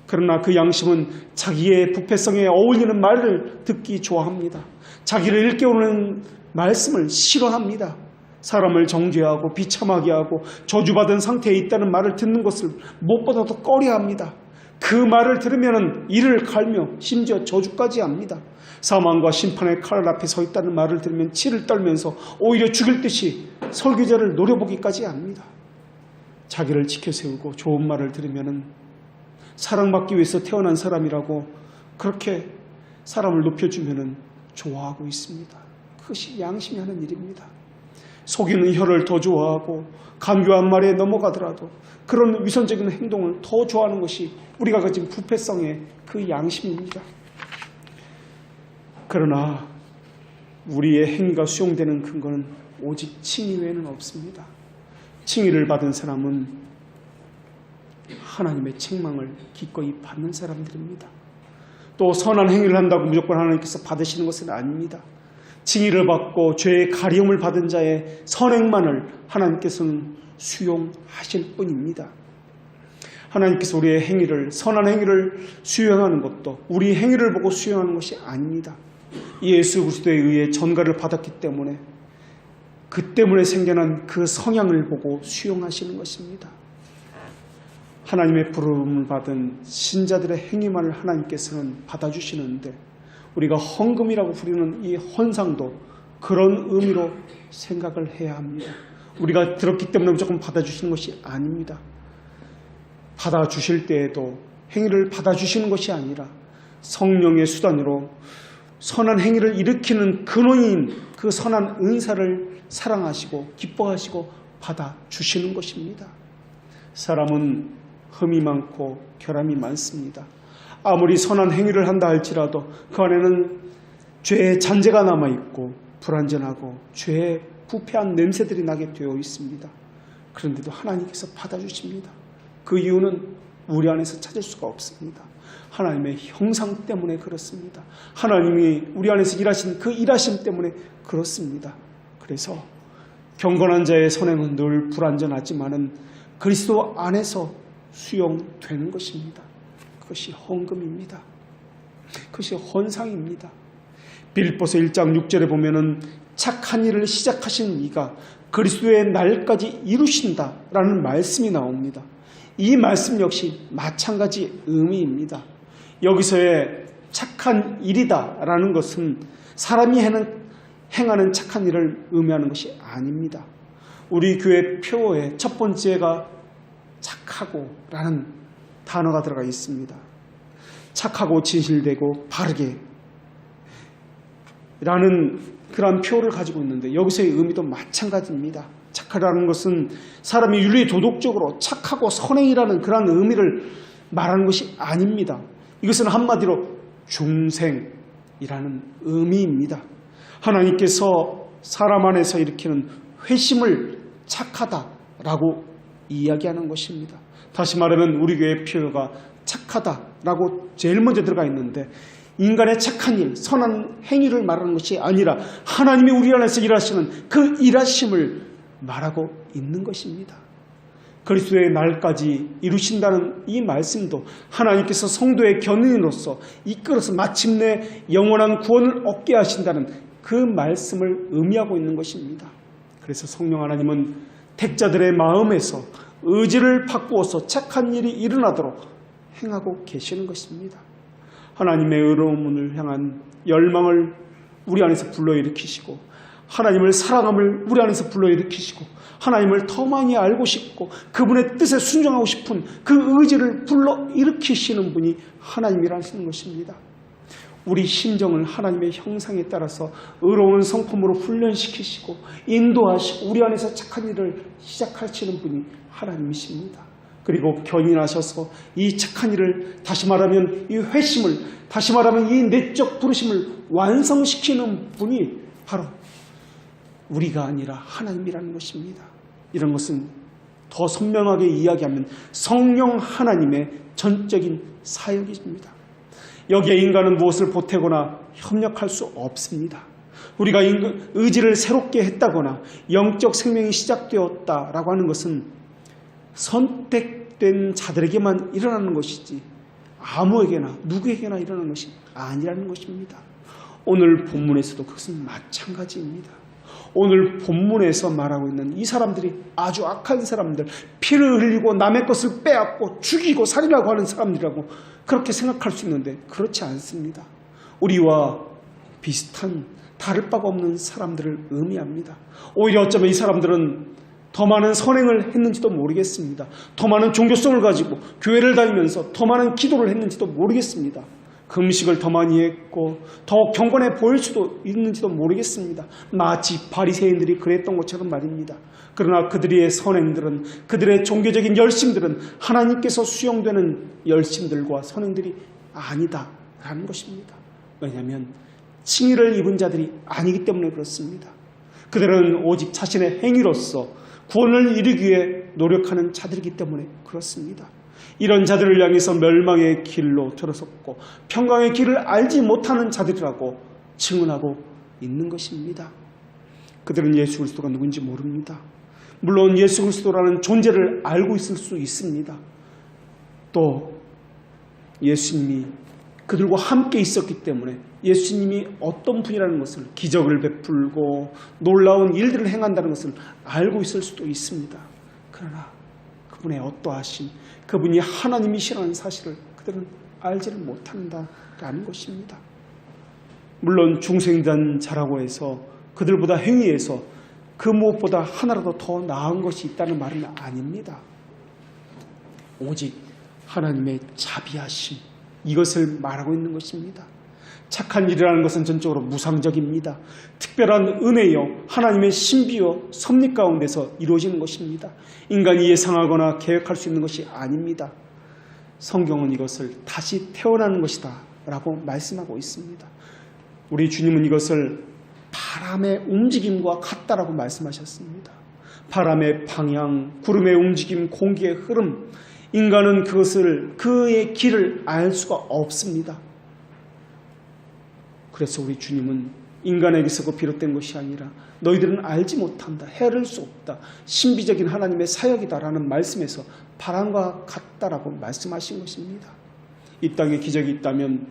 그러나 그 양심은 자기의 부패성에 어울리는 말을 듣기 좋아합니다. 자기를 일깨우는 말씀을 싫어합니다. 사람을 정죄하고 비참하게 하고 저주받은 상태에 있다는 말을 듣는 것을 무엇보다도 꺼려합니다. 그 말을 들으면 이를 갈며 심지어 저주까지 합니다. 사망과 심판의 칼 앞에 서 있다는 말을 들으면 치를 떨면서 오히려 죽일 듯이 설교자를 노려보기까지 합니다. 자기를 지켜세우고 좋은 말을 들으면 사랑받기 위해서 태어난 사람이라고 그렇게 사람을 높여주면 좋아하고 있습니다. 그것이 양심이 하는 일입니다. 속이는 혀를 더 좋아하고 간교한 말에 넘어가더라도 그런 위선적인 행동을 더 좋아하는 것이 우리가 가진 부패성의 그 양심입니다. 그러나 우리의 행위가 수용되는 근거는 오직 칭의 외에는 없습니다. 칭의를 받은 사람은 하나님의 책망을 기꺼이 받는 사람들입니다. 또 선한 행위를 한다고 무조건 하나님께서 받으시는 것은 아닙니다. 칭의를 받고 죄의 가리움을 받은 자의 선행만을 하나님께서는 수용하실 뿐입니다. 하나님께서 우리의 행위를, 선한 행위를 수용하는 것도 우리 행위를 보고 수용하는 것이 아닙니다. 예수 그리스도에 의해 전가를 받았기 때문에 그 때문에 생겨난 그 성향을 보고 수용하시는 것입니다. 하나님의 부름을 받은 신자들의 행위만을 하나님께서는 받아주시는데 우리가 헌금이라고 부르는 이 헌상도 그런 의미로 생각을 해야 합니다. 우리가 들었기 때문에 무조건 받아주시는 것이 아닙니다. 받아주실 때에도 행위를 받아주시는 것이 아니라 성령의 수단으로 선한 행위를 일으키는 근원인 그 선한 은사를 사랑하시고 기뻐하시고 받아주시는 것입니다. 사람은 흠이 많고 결함이 많습니다. 아무리 선한 행위를 한다 할지라도 그 안에는 죄의 잔재가 남아있고 불완전하고 죄의 부패한 냄새들이 나게 되어 있습니다. 그런데도 하나님께서 받아주십니다. 그 이유는 우리 안에서 찾을 수가 없습니다. 하나님의 형상 때문에 그렇습니다. 하나님이 우리 안에서 일하신 그 일하심 때문에 그렇습니다. 그래서 경건한 자의 선행은 늘 불완전하지만은 그리스도 안에서 수용되는 것입니다. 그것이 헌금입니다. 그것이 헌상입니다. 빌립보서 1장 6절에 보면은 착한 일을 시작하신 이가 그리스도의 날까지 이루신다라는 말씀이 나옵니다. 이 말씀 역시 마찬가지 의미입니다. 여기서의 착한 일이다라는 것은 사람이 행하는 착한 일을 의미하는 것이 아닙니다. 우리 교회 표어의 첫 번째가 착하고라는 단어가 들어가 있습니다. 착하고 진실되고 바르게 라는 그런 표어를 가지고 있는데 여기서의 의미도 마찬가지입니다. 착하다는 것은 사람이 윤리 도덕적으로 착하고 선행이라는 그런 의미를 말하는 것이 아닙니다. 이것은 한마디로 중생, 의미입니다. 하나님께서 사람 안에서 일으키는 회심을 착하다라고 이야기하는 것입니다. 다시 말하면 우리 교회의 표어가 착하다라고 제일 먼저 들어가 있는데, 인간의 착한 일, 선한 행위를 말하는 것이 아니라 하나님이 우리 안에서 일하시는 그 일하심을 말하고 있는 것입니다. 그리스도의 날까지 이루신다는 이 말씀도 하나님께서 성도의 견인으로서 이끌어서 마침내 영원한 구원을 얻게 하신다는 그 말씀을 의미하고 있는 것입니다. 그래서 성령 하나님은 택자들의 마음에서 의지를 바꾸어서 착한 일이 일어나도록 행하고 계시는 것입니다. 하나님의 의로움을 향한 열망을 우리 안에서 불러일으키시고, 하나님을 사랑함을 우리 안에서 불러일으키시고, 하나님을 더 많이 알고 싶고 그분의 뜻에 순종하고 싶은 그 의지를 불러일으키시는 분이 하나님이라는 것입니다. 우리 심정을 하나님의 형상에 따라서 의로운 성품으로 훈련시키시고 인도하시고 우리 안에서 착한 일을 시작하시는 분이 하나님이십니다. 그리고 견인하셔서 이 착한 일을, 다시 말하면 이 회심을, 다시 말하면 이 내적 부르심을 완성시키는 분이 바로 우리가 아니라 하나님이라는 것입니다. 이런 것은 더 선명하게 이야기하면 성령 하나님의 전적인 사역입니다. 여기에 인간은 무엇을 보태거나 협력할 수 없습니다. 우리가 의지를 새롭게 했다거나 영적 생명이 시작되었다라고 하는 것은 선택된 자들에게만 일어나는 것이지 아무에게나 누구에게나 일어나는 것이 아니라는 것입니다. 오늘 본문에서도 그것은 마찬가지입니다. 오늘 본문에서 말하고 있는 이 사람들이 아주 악한 사람들, 피를 흘리고 남의 것을 빼앗고 죽이고 살인하고 하는 사람들이라고 그렇게 생각할 수 있는데 그렇지 않습니다. 우리와 비슷한 다를 바가 없는 사람들을 의미합니다. 오히려 어쩌면 이 사람들은 더 많은 선행을 했는지도 모르겠습니다. 더 많은 종교성을 가지고 교회를 다니면서 더 많은 기도를 했는지도 모르겠습니다. 금식을 더 많이 했고 더 경건해 보일 수도 있는지도 모르겠습니다. 마치 바리새인들이 그랬던 것처럼 말입니다. 그러나 그들의 선행들은, 그들의 종교적인 열심들은 하나님께서 수용되는 열심들과 선행들이 아니다라는 것입니다. 왜냐하면 칭의를 입은 자들이 아니기 때문에 그렇습니다. 그들은 오직 자신의 행위로서 구원을 이루기 위해 노력하는 자들이기 때문에 그렇습니다. 이런 자들을 향해서 멸망의 길로 들어섰고 평강의 길을 알지 못하는 자들이라고 증언하고 있는 것입니다. 그들은 예수 그리스도가 누군지 모릅니다. 물론 예수 그리스도라는 존재를 알고 있을 수 있습니다. 또 예수님이 그들과 함께 있었기 때문에 예수님이 어떤 분이라는 것을, 기적을 베풀고 놀라운 일들을 행한다는 것을 알고 있을 수도 있습니다. 그러나 그분의 어떠하신, 그분이 하나님이시라는 사실을 그들은 알지를 못한다라는 것입니다. 물론 중생된 자라고 해서 그들보다 행위에서 그 무엇보다 하나라도 더 나은 것이 있다는 말은 아닙니다. 오직 하나님의 자비하심, 이것을 말하고 있는 것입니다. 착한 일이라는 것은 전적으로 무상적입니다. 특별한 은혜요, 하나님의 신비요, 섭리 가운데서 이루어지는 것입니다. 인간이 예상하거나 계획할 수 있는 것이 아닙니다. 성경은 이것을 다시 태어나는 것이다 라고 말씀하고 있습니다. 우리 주님은 이것을 바람의 움직임과 같다라고 말씀하셨습니다. 바람의 방향, 구름의 움직임, 공기의 흐름, 인간은 그의 길을 알 수가 없습니다. 그래서 우리 주님은 인간에게서 비롯된 것이 아니라 너희들은 알지 못한다, 헤아릴 수 없다, 신비적인 하나님의 사역이다라는 말씀에서 바람과 같다라고 말씀하신 것입니다. 이 땅에 기적이 있다면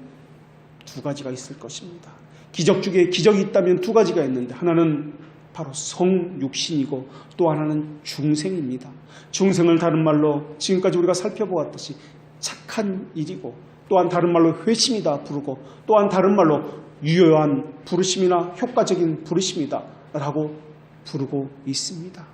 두 가지가 있을 것입니다. 기적 중에 기적이 있다면 두 가지가 있는데, 하나는 바로 성육신이고 또 하나는 중생입니다. 중생을 다른 말로 지금까지 우리가 살펴보았듯이 착한 일이고, 또한 다른 말로 회심이다 부르고, 또한 다른 말로 유효한 부르심이나 효과적인 부르심이다 라고 부르고 있습니다.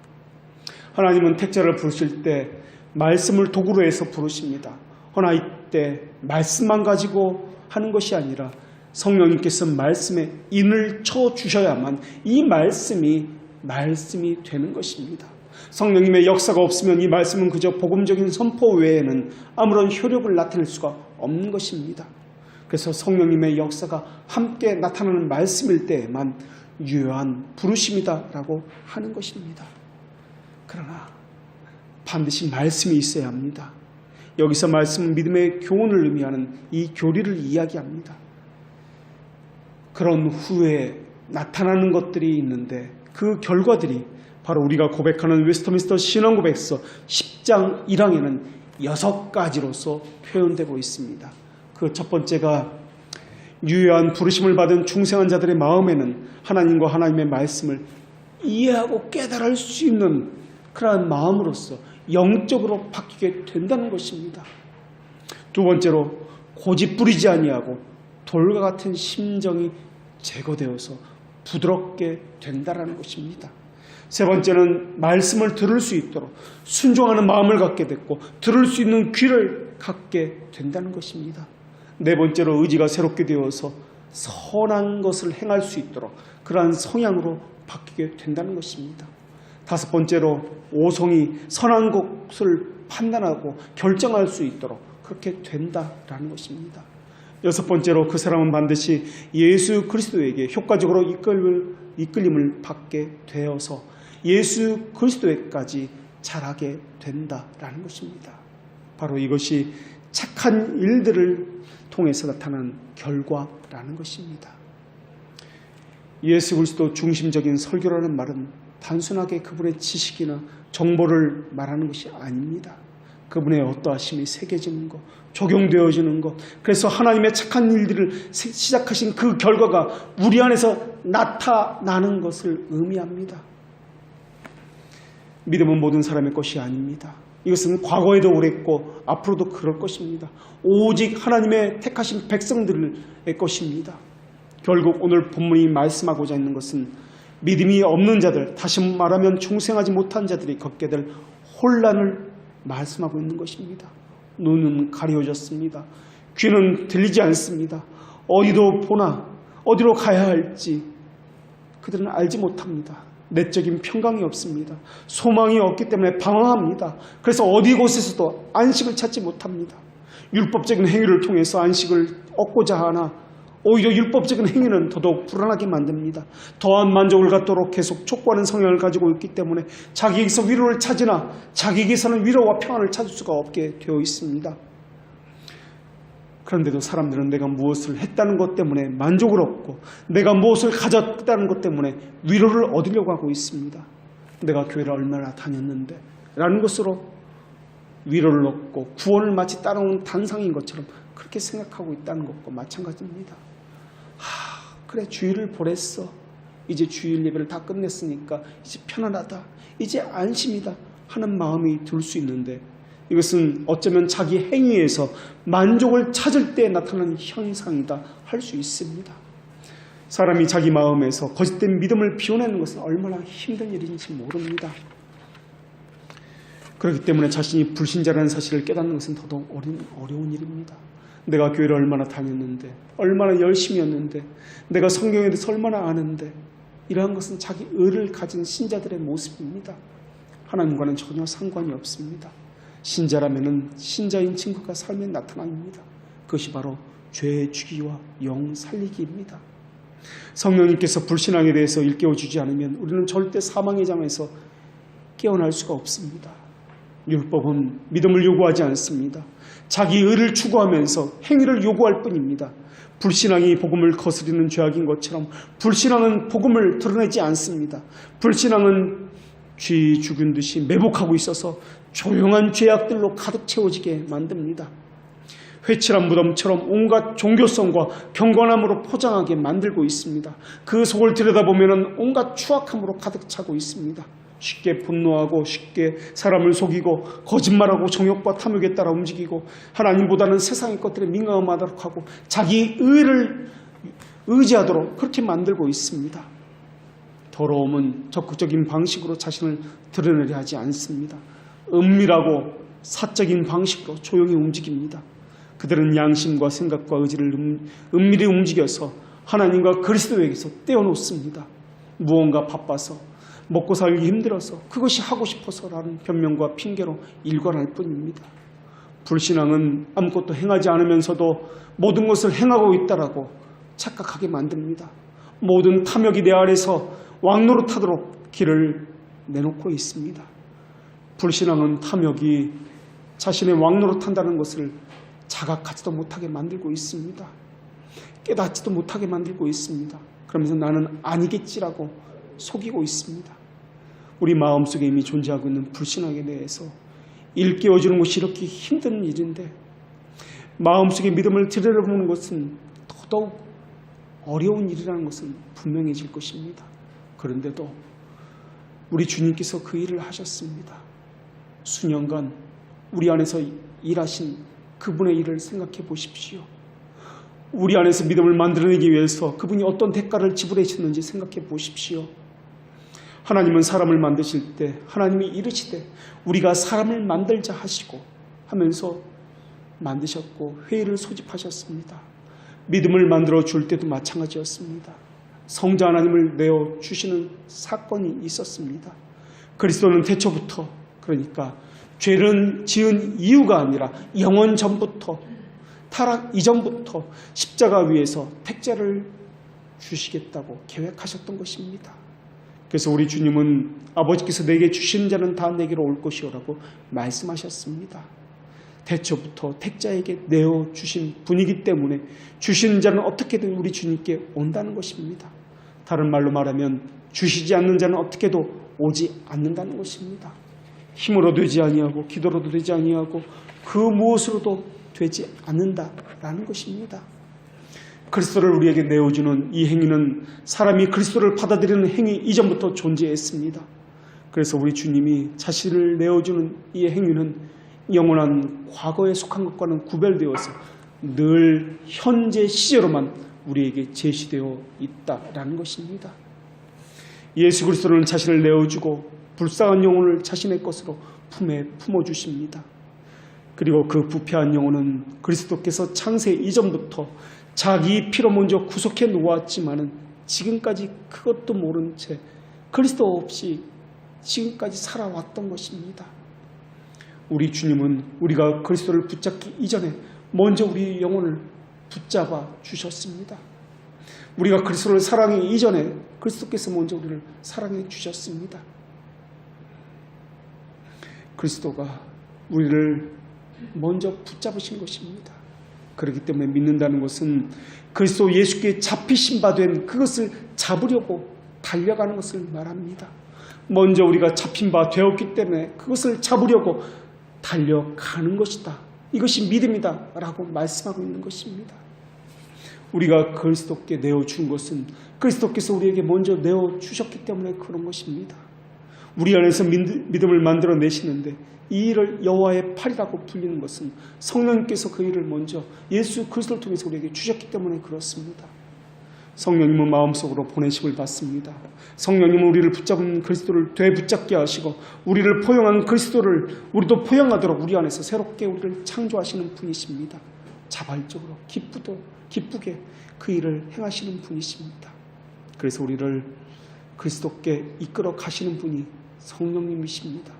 하나님은 택자를 부르실 때 말씀을 도구로 해서 부르십니다. 그러나 이때 말씀만 가지고 하는 것이 아니라 성령님께서 말씀에 인을 쳐주셔야만 이 말씀이 되는 것입니다. 성령님의 역사가 없으면 이 말씀은 그저 복음적인 선포 외에는 아무런 효력을 나타낼 수가 없는 것입니다. 그래서 성령님의 역사가 함께 나타나는 말씀일 때에만 유효한 부르심이다라고 하는 것입니다. 그러나 반드시 말씀이 있어야 합니다. 여기서 말씀은 믿음의 교훈을 의미하는 이 교리를 이야기합니다. 그런 후에 나타나는 것들이 있는데 그 결과들이 바로 우리가 고백하는 웨스트민스터 신앙고백서 10장 1항에는 6가지로서 표현되고 있습니다. 그 첫 번째가 유효한 부르심을 받은 중생한 자들의 마음에는 하나님과 하나님의 말씀을 이해하고 깨달을 수 있는 그러한 마음으로서 영적으로 바뀌게 된다는 것입니다. 두 번째로 고집 부리지 아니하고 돌과 같은 심정이 제거되어서 부드럽게 된다는 것입니다. 세 번째는 말씀을 들을 수 있도록 순종하는 마음을 갖게 됐고 들을 수 있는 귀를 갖게 된다는 것입니다. 네 번째로 의지가 새롭게 되어서 선한 것을 행할 수 있도록 그러한 성향으로 바뀌게 된다는 것입니다. 다섯 번째로 오성이 선한 것을 판단하고 결정할 수 있도록 그렇게 된다라는 것입니다. 여섯 번째로 그 사람은 반드시 예수 그리스도에게 효과적으로 이끌림을 받게 되어서 예수 그리스도에까지 자라게 된다라는 것입니다. 바로 이것이 착한 일들을 통해서 나타난 결과라는 것입니다. 예수 그리스도 중심적인 설교라는 말은 단순하게 그분의 지식이나 정보를 말하는 것이 아닙니다. 그분의 어떠하심이 새겨지는 것, 적용되어지는 것, 그래서 하나님의 착한 일들을 시작하신 그 결과가 우리 안에서 나타나는 것을 의미합니다. 믿음은 모든 사람의 것이 아닙니다. 이것은 과거에도 그랬고 앞으로도 그럴 것입니다. 오직 하나님의 택하신 백성들의 것입니다. 결국 오늘 본문이 말씀하고자 있는 것은 믿음이 없는 자들, 다시 말하면 중생하지 못한 자들이 겪게 될 혼란을 말씀하고 있는 것입니다. 눈은 가려졌습니다. 귀는 들리지 않습니다. 어디도 보나 어디로 가야 할지 그들은 알지 못합니다. 내적인 평강이 없습니다. 소망이 없기 때문에 방황합니다. 그래서 어디 곳에서도 안식을 찾지 못합니다. 율법적인 행위를 통해서 안식을 얻고자 하나 오히려 율법적인 행위는 더더욱 불안하게 만듭니다. 더한 만족을 갖도록 계속 촉구하는 성향을 가지고 있기 때문에 자기에게서 위로를 찾으나 자기에게서는 위로와 평안을 찾을 수가 없게 되어 있습니다. 그런데도 사람들은 내가 무엇을 했다는 것 때문에 만족을 얻고 내가 무엇을 가졌다는 것 때문에 위로를 얻으려고 하고 있습니다. 내가 교회를 얼마나 다녔는데 라는 것으로 위로를 얻고 구원을 마치 따라온 단상인 것처럼 그렇게 생각하고 있다는 것과 마찬가지입니다. 그래 주일을 보냈어. 이제 주일 예배를 다 끝냈으니까 이제 편안하다. 이제 안심이다 하는 마음이 들 수 있는데 이것은 어쩌면 자기 행위에서 만족을 찾을 때 나타나는 현상이다 할 수 있습니다. 사람이 자기 마음에서 거짓된 믿음을 비워내는 것은 얼마나 힘든 일인지 모릅니다. 그렇기 때문에 자신이 불신자라는 사실을 깨닫는 것은 더더욱 어려운 일입니다. 내가 교회를 얼마나 다녔는데, 얼마나 열심히였는데, 내가 성경에 대해서 얼마나 아는데, 이러한 것은 자기 의를 가진 신자들의 모습입니다. 하나님과는 전혀 상관이 없습니다. 신자라면은 신자인 증거가 삶에 나타납니다. 그것이 바로 죄 죽이와 영 살리기입니다. 성령님께서 불신앙에 대해서 일깨워주지 않으면 우리는 절대 사망의 잠에서 깨어날 수가 없습니다. 율법은 믿음을 요구하지 않습니다. 자기 의를 추구하면서 행위를 요구할 뿐입니다. 불신앙이 복음을 거스리는 죄악인 것처럼 불신앙은 복음을 드러내지 않습니다. 불신앙은 쥐 죽은 듯이 매복하고 있어서 조용한 죄악들로 가득 채워지게 만듭니다. 회칠한 무덤처럼 온갖 종교성과 경건함으로 포장하게 만들고 있습니다. 그 속을 들여다보면 온갖 추악함으로 가득 차고 있습니다. 쉽게 분노하고 쉽게 사람을 속이고 거짓말하고 정욕과 탐욕에 따라 움직이고 하나님보다는 세상의 것들에 민감하도록 하고 자기 의를 의지하도록 그렇게 만들고 있습니다. 더러움은 적극적인 방식으로 자신을 드러내려 하지 않습니다. 은밀하고 사적인 방식으로 조용히 움직입니다. 그들은 양심과 생각과 의지를 은밀히 움직여서 하나님과 그리스도에게서 떼어놓습니다. 무언가 바빠서 먹고 살기 힘들어서 그것이 하고 싶어서라는 변명과 핑계로 일관할 뿐입니다. 불신앙은 아무것도 행하지 않으면서도 모든 것을 행하고 있다라고 착각하게 만듭니다. 모든 탐욕이 내 아래서 왕노릇하도록 길을 내놓고 있습니다. 불신앙은 탐욕이 자신의 왕노릇한다는 것을 자각하지도 못하게 만들고 있습니다. 깨닫지도 못하게 만들고 있습니다. 그러면서 나는 아니겠지라고 속이고 있습니다. 우리 마음속에 이미 존재하고 있는 불신앙에 대해서 일깨워주는 것이 이렇게 힘든 일인데 마음속에 믿음을 들여다보는 것은 더더욱 어려운 일이라는 것은 분명해질 것입니다. 그런데도 우리 주님께서 그 일을 하셨습니다. 수년간 우리 안에서 일하신 그분의 일을 생각해 보십시오. 우리 안에서 믿음을 만들어내기 위해서 그분이 어떤 대가를 지불하셨는지 생각해 보십시오. 하나님은 사람을 만드실 때 하나님이 이르시되 우리가 사람을 만들자 하시고 하면서 만드셨고 회의를 소집하셨습니다. 믿음을 만들어 줄 때도 마찬가지였습니다. 성자 하나님을 내어주시는 사건이 있었습니다. 그리스도는 태초부터, 그러니까 죄를 지은 이유가 아니라 영원 전부터, 타락 이전부터 십자가 위에서 택자를 주시겠다고 계획하셨던 것입니다. 그래서 우리 주님은 아버지께서 내게 주신 자는 다 내게로 올 것이오라고 말씀하셨습니다. 태초부터 택자에게 내어주신 분이기 때문에 주신 자는 어떻게든 우리 주님께 온다는 것입니다. 다른 말로 말하면 주시지 않는 자는 어떻게도 오지 않는다는 것입니다. 힘으로 되지 아니하고 기도로도 되지 아니하고 그 무엇으로도 되지 않는다라는 것입니다. 그리스도를 우리에게 내어주는 이 행위는 사람이 그리스도를 받아들이는 행위 이전부터 존재했습니다. 그래서 우리 주님이 자신을 내어주는 이 행위는 영원한 과거에 속한 것과는 구별되어서 늘 현재 시제로만 우리에게 제시되어 있다라는 것입니다. 예수 그리스도는 자신을 내어주고 불쌍한 영혼을 자신의 것으로 품에 품어주십니다. 그리고 그 부패한 영혼은 그리스도께서 창세 이전부터 자기 피로 먼저 구속해 놓았지만은 지금까지 그것도 모른 채 그리스도 없이 지금까지 살아왔던 것입니다. 우리 주님은 우리가 그리스도를 붙잡기 이전에 먼저 우리 영혼을 붙잡아 주셨습니다. 우리가 그리스도를 사랑하기 이전에 그리스도께서 먼저 우리를 사랑해 주셨습니다. 그리스도가 우리를 먼저 붙잡으신 것입니다. 그렇기 때문에 믿는다는 것은 그리스도 예수께 잡히신 바 된 그것을 잡으려고 달려가는 것을 말합니다. 먼저 우리가 잡힌 바 되었기 때문에 그것을 잡으려고 달려가는 것이다. 이것이 믿음이다 라고 말씀하고 있는 것입니다. 우리가 그리스도께 내어준 것은 그리스도께서 우리에게 먼저 내어주셨기 때문에 그런 것입니다. 우리 안에서 믿음을 만들어내시는데 이 일을 여호와의 팔이라고 불리는 것은 성령님께서 그 일을 먼저 예수 그리스도를 통해서 우리에게 주셨기 때문에 그렇습니다. 성령님은 마음속으로 보내심을 받습니다. 성령님은 우리를 붙잡은 그리스도를 되붙잡게 하시고 우리를 포용한 그리스도를 우리도 포용하도록 우리 안에서 새롭게 우리를 창조하시는 분이십니다. 자발적으로 기쁘게 그 일을 행하시는 분이십니다. 그래서 우리를 그리스도께 이끌어 가시는 분이 성령님이십니다.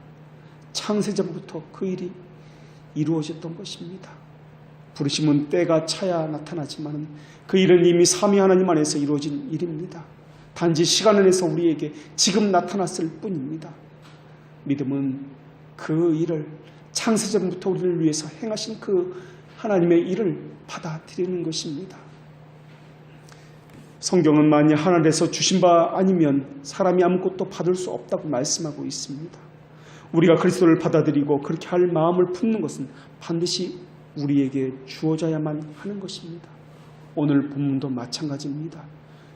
창세전부터 그 일이 이루어졌던 것입니다. 부르심은 때가 차야 나타나지만 그 일은 이미 삼위 하나님 안에서 이루어진 일입니다. 단지 시간 안에서 우리에게 지금 나타났을 뿐입니다. 믿음은 그 일을 창세전부터 우리를 위해서 행하신 그 하나님의 일을 받아들이는 것입니다. 성경은 만약 하늘에서 주신 바 아니면 사람이 아무것도 받을 수 없다고 말씀하고 있습니다. 우리가 그리스도를 받아들이고 그렇게 할 마음을 품는 것은 반드시 우리에게 주어져야만 하는 것입니다. 오늘 본문도 마찬가지입니다.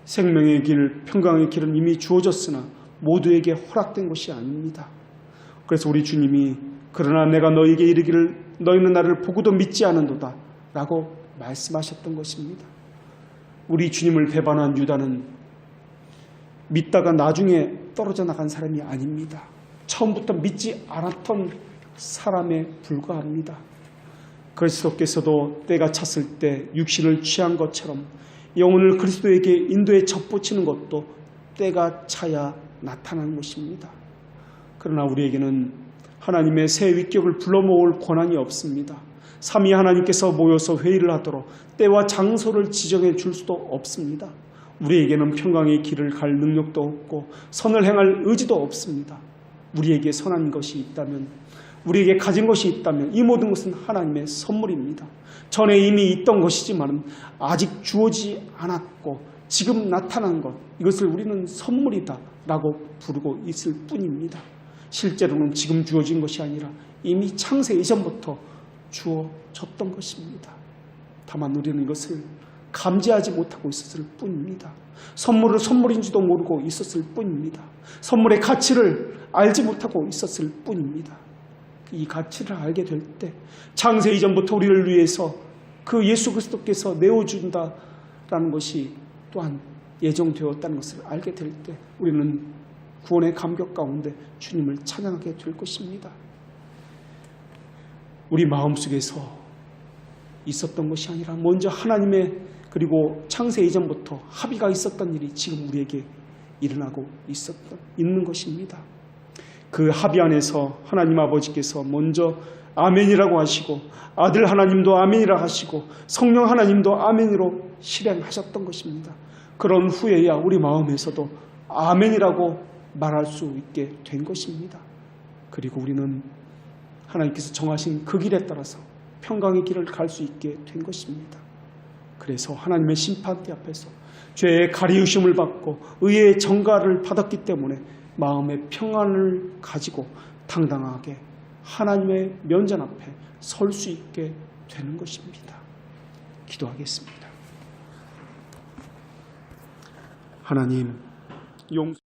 생명의 길, 평강의 길은 이미 주어졌으나 모두에게 허락된 것이 아닙니다. 그래서 우리 주님이 그러나 내가 너에게 이르기를 너희는 나를 보고도 믿지 않은도다 라고 말씀하셨던 것입니다. 우리 주님을 배반한 유다는 믿다가 나중에 떨어져 나간 사람이 아닙니다. 처음부터 믿지 않았던 사람에 불과합니다. 그리스도께서도 때가 찼을 때 육신을 취한 것처럼 영혼을 그리스도에게 인도에 접붙이는 것도 때가 차야 나타나는 것입니다. 그러나 우리에게는 하나님의 새 위격을 불러 모을 권한이 없습니다. 삼위 하나님께서 모여서 회의를 하도록 때와 장소를 지정해 줄 수도 없습니다. 우리에게는 평강의 길을 갈 능력도 없고 선을 행할 의지도 없습니다. 우리에게 선한 것이 있다면, 우리에게 가진 것이 있다면 이 모든 것은 하나님의 선물입니다. 전에 이미 있던 것이지만 아직 주어지지 않았고 지금 나타난 것, 이것을 우리는 선물이다 라고 부르고 있을 뿐입니다. 실제로는 지금 주어진 것이 아니라 이미 창세 이전부터 주어졌던 것입니다. 다만 우리는 이것을 감지하지 못하고 있었을 뿐입니다. 선물을 선물인지도 모르고 있었을 뿐입니다. 선물의 가치를 알지 못하고 있었을 뿐입니다. 이 가치를 알게 될 때 창세 이전부터 우리를 위해서 그 예수 그리스도께서 내어준다라는 것이 또한 예정되었다는 것을 알게 될 때 우리는 구원의 감격 가운데 주님을 찬양하게 될 것입니다. 우리 마음속에서 있었던 것이 아니라 먼저 하나님의 그리고 창세 이전부터 합의가 있었던 일이 지금 우리에게 일어나고 있는 것입니다. 그 합의 안에서 하나님 아버지께서 먼저 아멘이라고 하시고 아들 하나님도 아멘이라 하시고 성령 하나님도 아멘으로 실행하셨던 것입니다. 그런 후에야 우리 마음에서도 아멘이라고 말할 수 있게 된 것입니다. 그리고 우리는 하나님께서 정하신 그 길에 따라서 평강의 길을 갈 수 있게 된 것입니다. 그래서 하나님의 심판대 앞에서 죄의 가리우심을 받고 의의 정가를 받았기 때문에 마음의 평안을 가지고 당당하게 하나님의 면전 앞에 설 수 있게 되는 것입니다. 기도하겠습니다. 하나님,